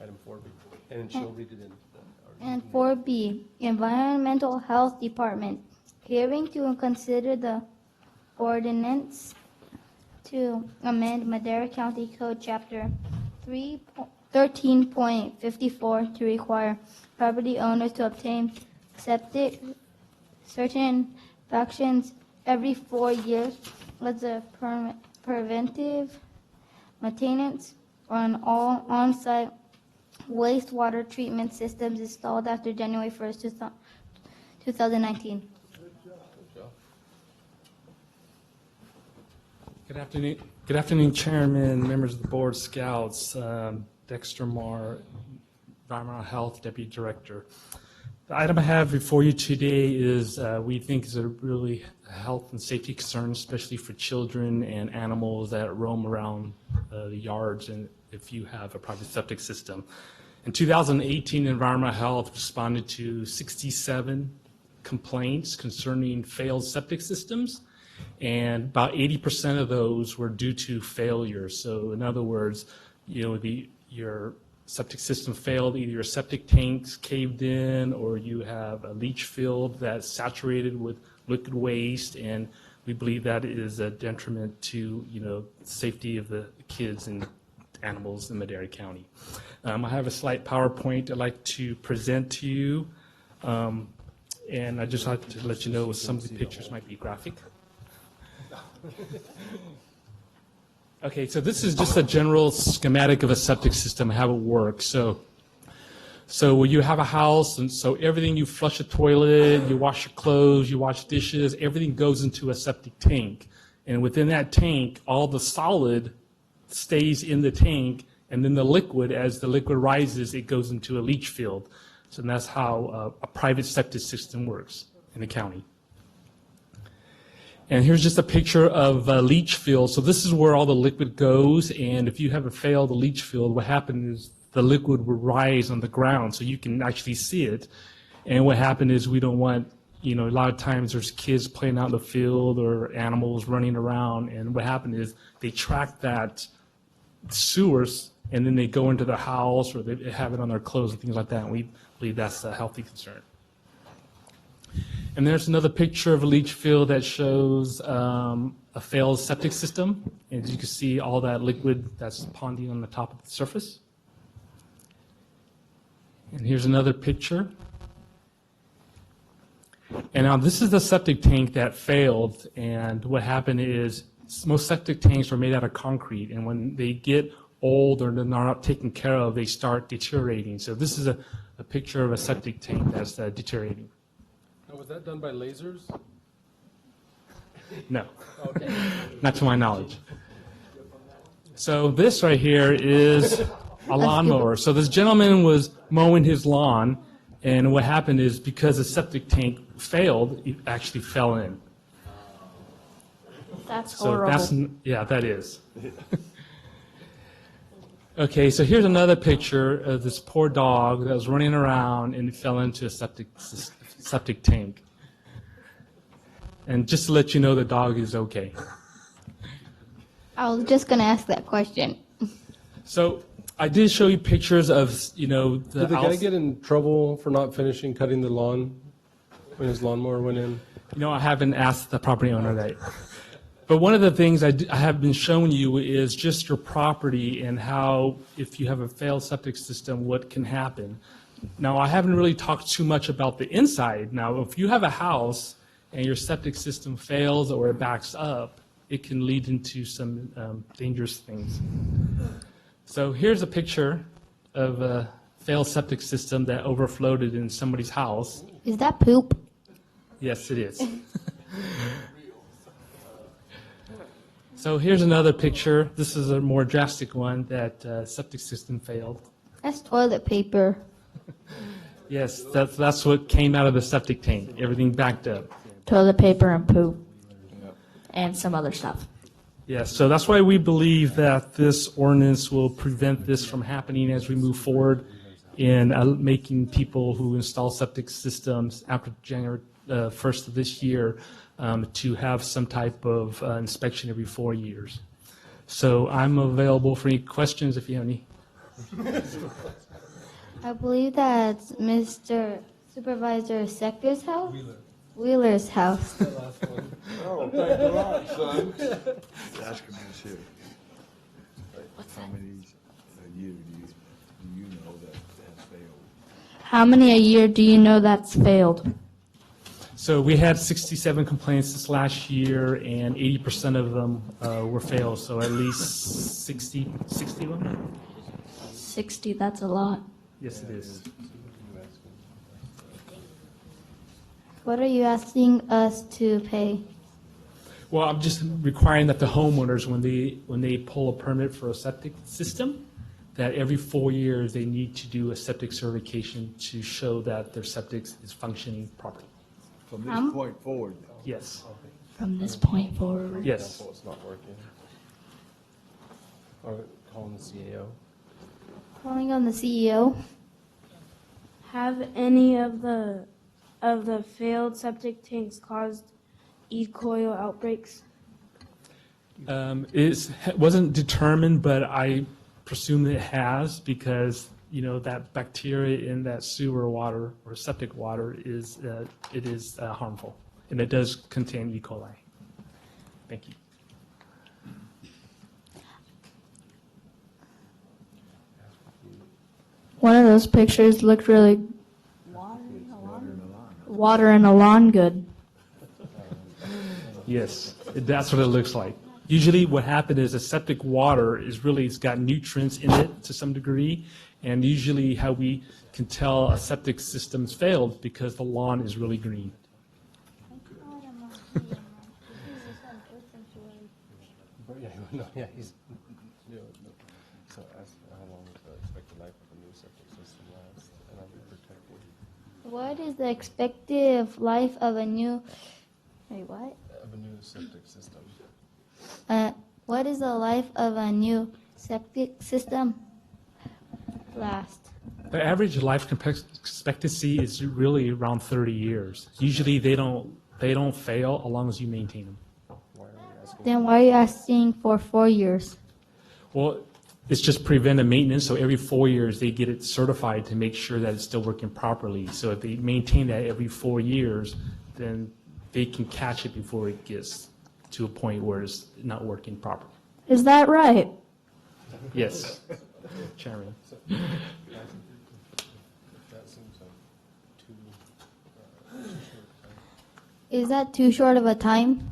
Item 4B. And then she'll read it in. And 4B, Environmental Health Department, hearing to consider the ordinance to amend Madera County Code Chapter 13.54 to require property owners to obtain septic certifications every 4 years as a preventive maintenance on all on-site wastewater treatment systems installed after January 1st, 2019. Good afternoon, Chairman, members of the board, scouts, Dexter Marr, Environmental Health Deputy Director. The item I have before you today is we think is a really health and safety concern, especially for children and animals that roam around the yards and if you have a private septic system. In 2018, Environmental Health responded to 67 complaints concerning failed septic systems, and about 80% of those were due to failure. So in other words, your septic system failed, either your septic tanks caved in or you have a leach field that's saturated with liquid waste, and we believe that is a detriment to safety of the kids and animals in Madera County. I have a slight PowerPoint I'd like to present to you, and I just like to let you know some of the pictures might be graphic. Okay, so this is just a general schematic of a septic system, how it works. So when you have a house, and so everything, you flush a toilet, you wash your clothes, you wash dishes, everything goes into a septic tank. And within that tank, all the solid stays in the tank, and then the liquid, as the liquid rises, it goes into a leach field. So that's how a private septic system works in the county. And here's just a picture of a leach field. So this is where all the liquid goes, and if you have a failed leach field, what happens is the liquid will rise on the ground, so you can actually see it. And what happened is we don't want, a lot of times there's kids playing out in the field or animals running around, and what happened is they track that sewers, and then they go into the house, or they have it on their clothes and things like that, and we believe that's a healthy concern. And there's another picture of a leach field that shows a failed septic system. And as you can see, all that liquid that's ponding on the top of the surface. And here's another picture. And now this is the septic tank that failed. And what happened is most septic tanks are made out of concrete. And when they get old or they're not taken care of, they start deteriorating. So this is a picture of a septic tank that's deteriorating. Was that done by lasers? No. Okay. Not to my knowledge. So this right here is a lawnmower. So this gentleman was mowing his lawn, and what happened is because the septic tank failed, it actually fell in. That's So horrible. yeah, that is. Okay, so here's another picture of this poor dog that was running around and it fell into a septic tank. And just to let you know, the dog is okay. I was just going to ask that question. So I did show you pictures of, Did the guy get in trouble for not finishing cutting the lawn when his lawnmower went in? I haven't asked the property owner that. But one of the things I have been showing you is just your property and how, if you have a failed septic system, what can happen. Now, I haven't really talked too much about the inside. Now, if you have a house and your septic system fails or it backs up, it can lead into some dangerous things. So here's a picture of a failed septic system that overflowed in somebody's house. Is that poop? Yes, it is. So here's another picture. This is a more drastic one that septic system failed. That's toilet paper. Yes, that's what came out of the septic tank. Everything backed up. Toilet paper and poop. And some other stuff. Yes, so that's why we believe that this ordinance will prevent this from happening as we move forward in making people who install septic systems after January 1st of this year to have some type of inspection every 4 years. So I'm available for any questions if you have any. I believe that's Mr. Supervisor Sector's house? Wheeler's house. Oh, thank the Lord, son. Ask him this here. How many a year do you know that has failed? How many a year do you know that's failed? So we had 67 complaints this last year, and 80% of them were failed, so at least 60 of them? 60, that's a lot. Yes, it is. What are you asking us to pay? Well, I'm just requiring that the homeowners, when they pull a permit for a septic system, that every 4 years they need to do a septic certification to show that their septic is functioning properly. From this point forward? Yes. From this point forward? Yes. It's not working. Or calling the CAO. Calling on the CEO. Have any of the failed septic tanks caused E. coli outbreaks? It wasn't determined, but I presume it has because that bacteria in that sewer water or septic water is harmful, and it does contain E. coli. Thank you. One of those pictures looked really water in a lawn good. Yes, that's what it looks like. Usually what happens is a septic water it's got nutrients in it to some degree, and usually how we can tell a septic system's failed because the lawn is really green. So ask how long is the expected life of a new septic system last, and I'll be protected. What is the expected life of a new? Wait, what? Of a new septic system. What is the life of a new septic system? Last. The average life expectancy is really around 30 years. Usually they don't fail as long as you maintain them. Then why are you asking for 4 years? Well, it's just preventive maintenance, so every 4 years they get it certified to make sure that it's still working properly. So if they maintain that every 4 years, then they can catch it before it gets to a point where it's not working properly. Is that right? Yes, Chairman. Is that too short of a time?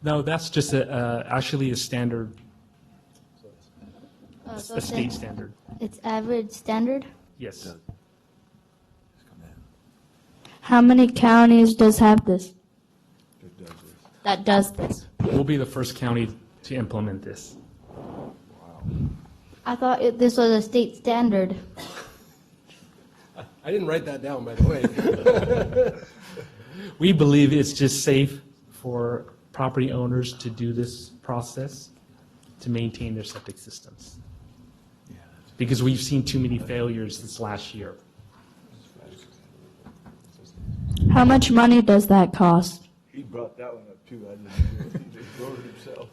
No, that's just actually a standard, So a state standard. It's average standard? Yes. How many counties have this? That does this. We'll be the first county to implement this. I thought this was a state standard. I didn't write that down, by the way. We believe it's just safe for property owners to do this process to maintain their septic systems. Because we've seen too many failures this last year. How much money does that cost? He brought that one up too. I didn't do it. He just wrote it himself.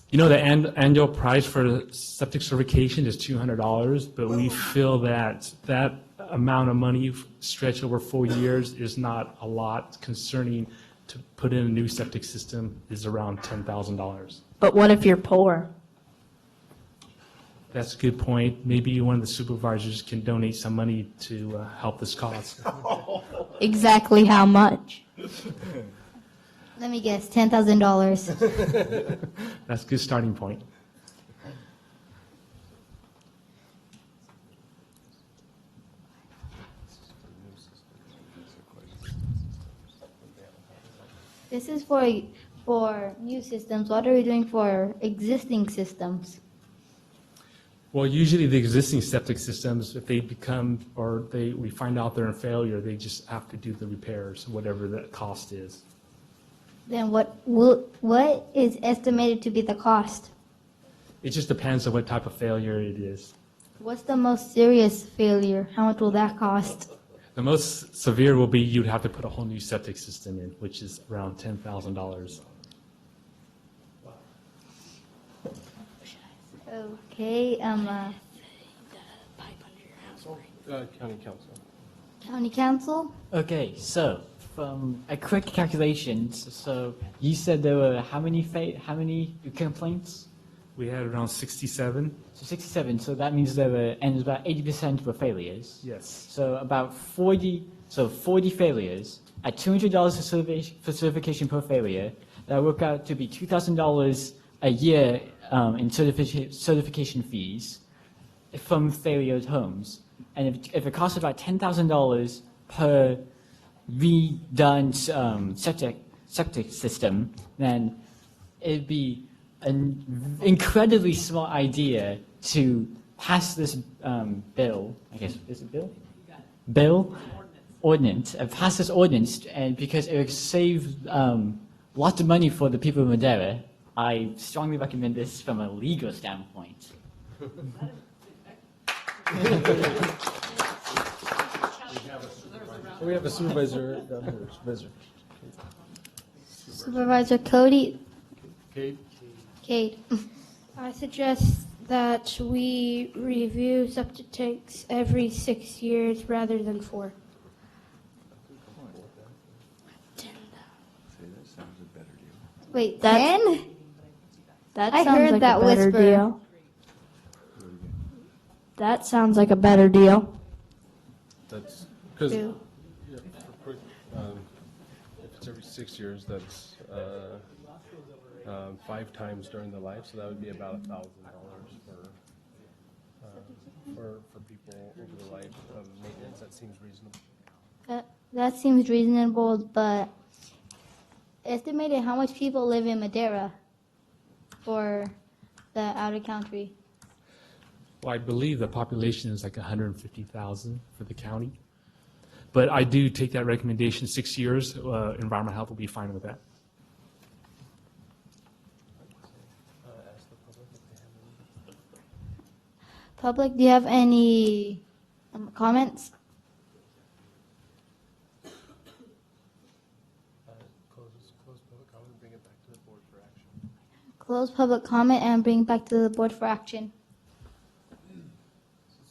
The annual price for septic certification is $200, but we feel that amount of money stretched over 4 years is not a lot concerning to put in a new septic system is around $10,000. But what if you're poor? That's a good point. Maybe one of the supervisors can donate some money to help this cause. Exactly how much? Let me guess, $10,000. That's a good starting point. This is for new systems. What are we doing for existing systems? Well, usually the existing septic systems, if they become, or we find out they're in failure, they just have to do the repairs, whatever the cost is. Then what is estimated to be the cost? It just depends on what type of failure it is. What's the most serious failure? How much will that cost? The most severe will be you'd have to put a whole new septic system in, which is around $10,000. Okay, County council. County council? Okay, so from a quick calculations, so you said there were how many complaints? We had around 67. So 67. So that means there were, and about 80% were failures. Yes. So about 40 failures at $200 for certification per failure. That worked out to be $2,000 a year in certification fees from failed homes. And if it costs about $10,000 per redone septic system, then it'd be an incredibly smart idea to pass this bill. I guess is it bill? Bill ordinance. Pass this ordinance, and because it would save lots of money for the people of Madeira. I strongly recommend this from a legal standpoint. We have a supervisor down here, supervisor. Supervisor Cody, Kate? Cade. I suggest that we review septic tanks every 6 years rather than 4. See, that sounds a better deal. Wait, That's- 10? That I sounds heard like that a better whisper. deal. That sounds like a better deal. That's, because, Two. yeah, for quick, if it's every 6 years, that's 5 times during the life, so that would be about $1,000 for people over the life of maintenance. That seems reasonable. That seems reasonable, but estimated how much people live in Madeira for the outer country? Well, I believe the population is like 150,000 for the county. But I do take that recommendation, 6 years, environmental health will be fine with that. Public, do you have any comments? Close public comment and bring it back to the board for action.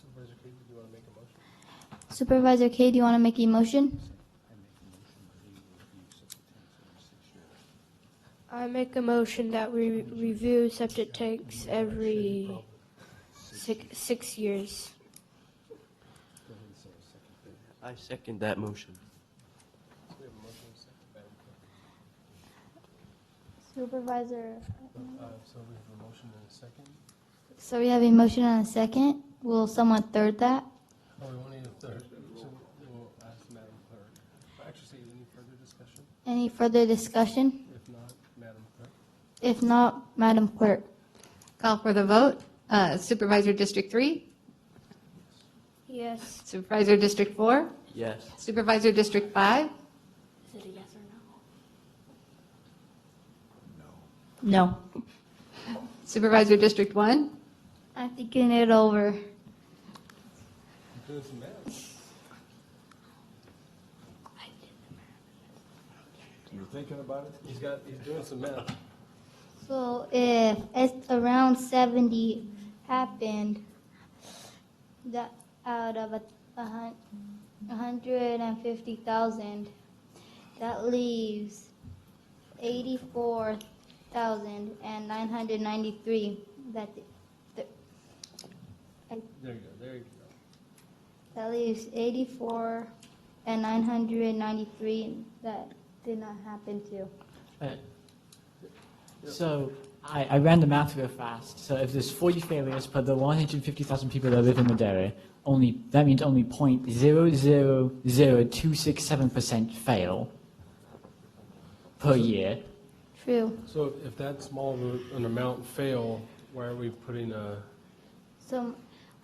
Supervisor Kate, do you want to make a motion? Supervisor K, do you want to make a motion? I make a motion that we review septic tanks every 6 years. I second that motion. Supervisor. So we have a motion and a second. So we have a motion and a second. Will someone third that? Oh, we won't need a third, so we'll ask Madam Clerk. Actually, say any further discussion? Any further discussion? If not, Madam Clerk. If not, Madam Clerk. Call for the vote. Supervisor District 3, Yes. Supervisor District 4, Yes. Supervisor District 5, Is it a yes or no? No. Supervisor District 1, I'm thinking it over. Doing some math. You're thinking about it? He's doing some math. So if it's around 70 happened, that out of 150,000, that leaves 84,993. That There you go, there you go. that leaves 84,993 that did not happen to. So I ran the math real fast. So if there's 40 failures per the 150,000 people that live in Madeira, that means only 0.000267% fail per year. True. So if that small of an amount fail, why are we putting a, So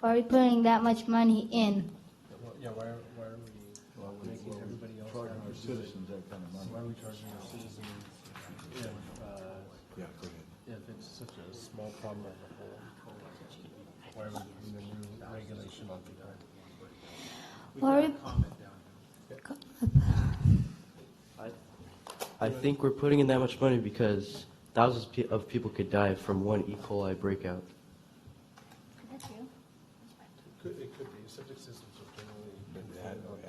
why are we putting that much money in? yeah, why are we making everybody else? Charging our citizens that kind of money. Why are we charging our citizens if, Yeah, go ahead. if it's such a small problem as a whole? Why are we putting a new regulation on people? Why are we, I think we're putting in that much money because thousands of people could die from one E. coli breakout. It could be, septic systems are generally.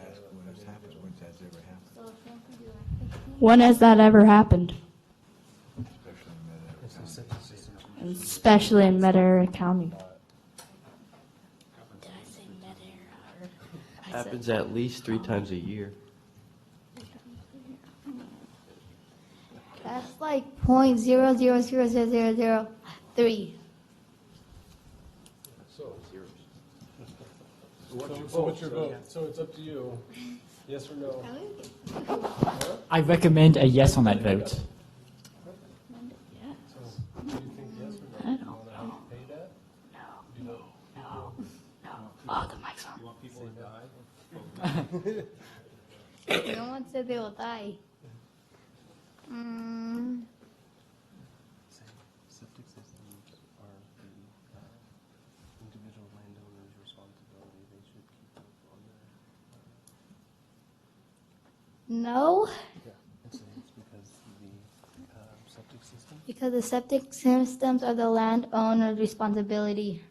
Ask when this happens, when that's ever happened, When has that ever happened? especially in that. Especially in Madera County. Did I say Madeira or? Happens at least 3 times a year. that's like 0.000003. So what's your vote? So it's up to you. Yes or no? I recommend a yes on that vote. So do you think yes or no? I don't You wanna pay that? No. Oh, the mic's on. You want people to die? No one said they will die. Septic systems are the individual landowner's responsibility. No, because the septic systems are the landowner's responsibility.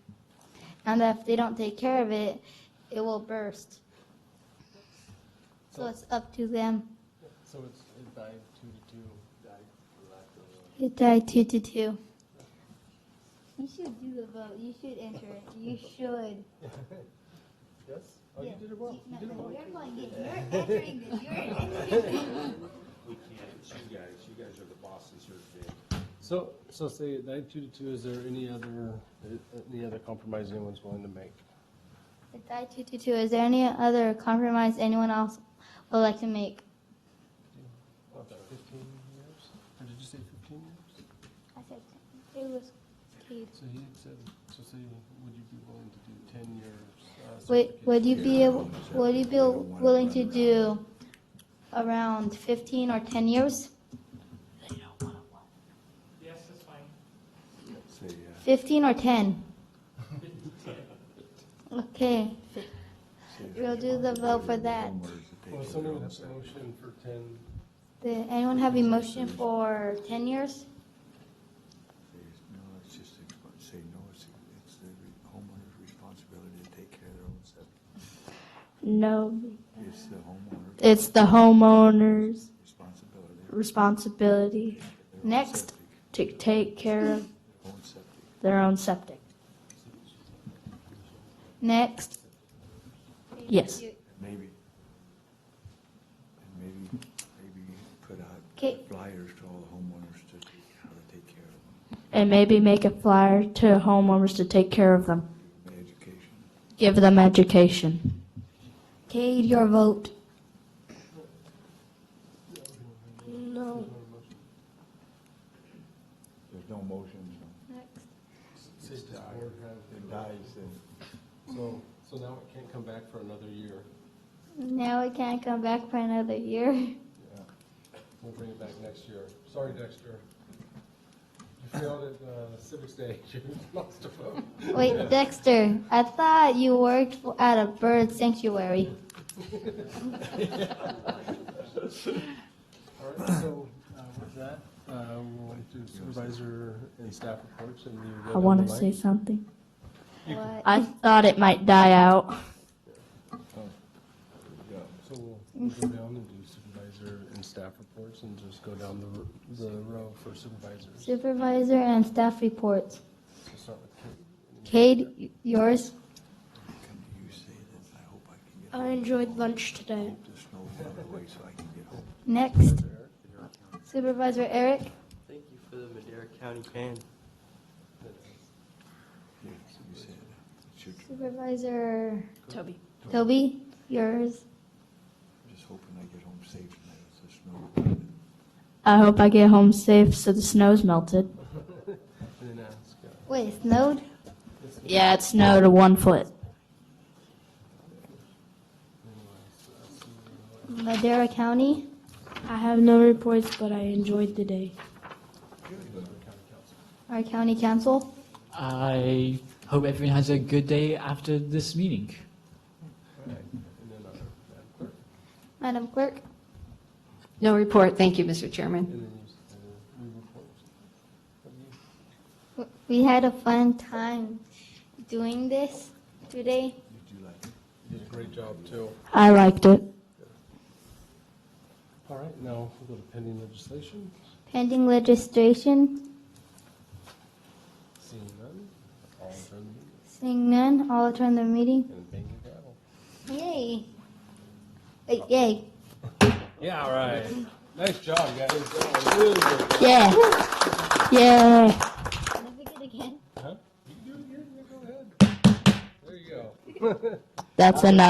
And if they don't take care of it, it will burst. So it's up to them. So it died 2-2. It died 2-2. You should do the vote. You should enter it. You should. Yes? Oh, you did it well. You did it well. You're going to get, you're entering this. You're entering this. We can't, it's you guys are the bosses here today. So say it died 2-2, is there any other compromise anyone's willing to make? It died 2-2. Is there any other compromise anyone else would like to make? About 15 years? Or did you say 15 years? I said it was Cade. So he had said, so say, would you be willing to do 10 years? Wait, would you be willing to do around 15 or 10 years? Yes, that's fine. Say, 15 or 10? Okay. We'll do the vote for that. Well, someone has a motion for 10. Did anyone have a motion for 10 years? no, it's just, say no, it's the homeowner's responsibility to take care of their own septic. No, It's the homeowner. it's the homeowner's Responsibility. responsibility Next. to take care of Own septic. their own septic. Next. Yes. Maybe. And maybe put out Okay. flyers to all the homeowners to take care of them. And maybe make a flyer to homeowners to take care of them. Education. Give them education. Cade, your vote. No. There's no motion, Say does the board have, it dies, then so now it can't come back for another year. Now we can't come back for another year. Yeah. We'll bring it back next year. Sorry, Dexter. You failed at Civics Day. You lost a vote. Wait, Dexter, I thought you worked at a bird sanctuary. All right, so with that, we'll do supervisor and staff reports, and you go I down want the to line. say something. What? I thought it might die out. So we'll go down and do supervisor and staff reports, and just go down the row for supervisors. Supervisor and staff reports. So start with Kate. Cade, yours. you say that I hope I can get I enjoyed lunch today. the snow out of the way so I can get home. Next. Supervisor Eric. Thank you for the Madera County pan. Yeah, so you said, should, Supervisor Toby. Toby, yours. just hoping I get home safe tonight, it's the snow. I hope I get home safe so the snow's melted. And then ask. Wait, it snowed? Yeah, it snowed 1 foot. Madera County. I have no reports, but I enjoyed the day. Our county council. I hope everyone has a good day after this meeting. And then Madam Clerk. Madam Clerk. No report. Thank you, Mr. Chairman. And then you reports. What do you- We had a fun time doing this today. You did a great job, too. I liked it. All right, now we'll go to pending legislation. Pending legislation. Seeing none, all adjourn the meeting. Seeing none, I'll adjourn the meeting. And bang your gavel. Yay. Wait, yay. Yeah, all right. Nice job, guys. That was really good. Yeah. Yeah. Can I pick it again? Huh? You can do it again. Yeah, go ahead. There you go. That's enough.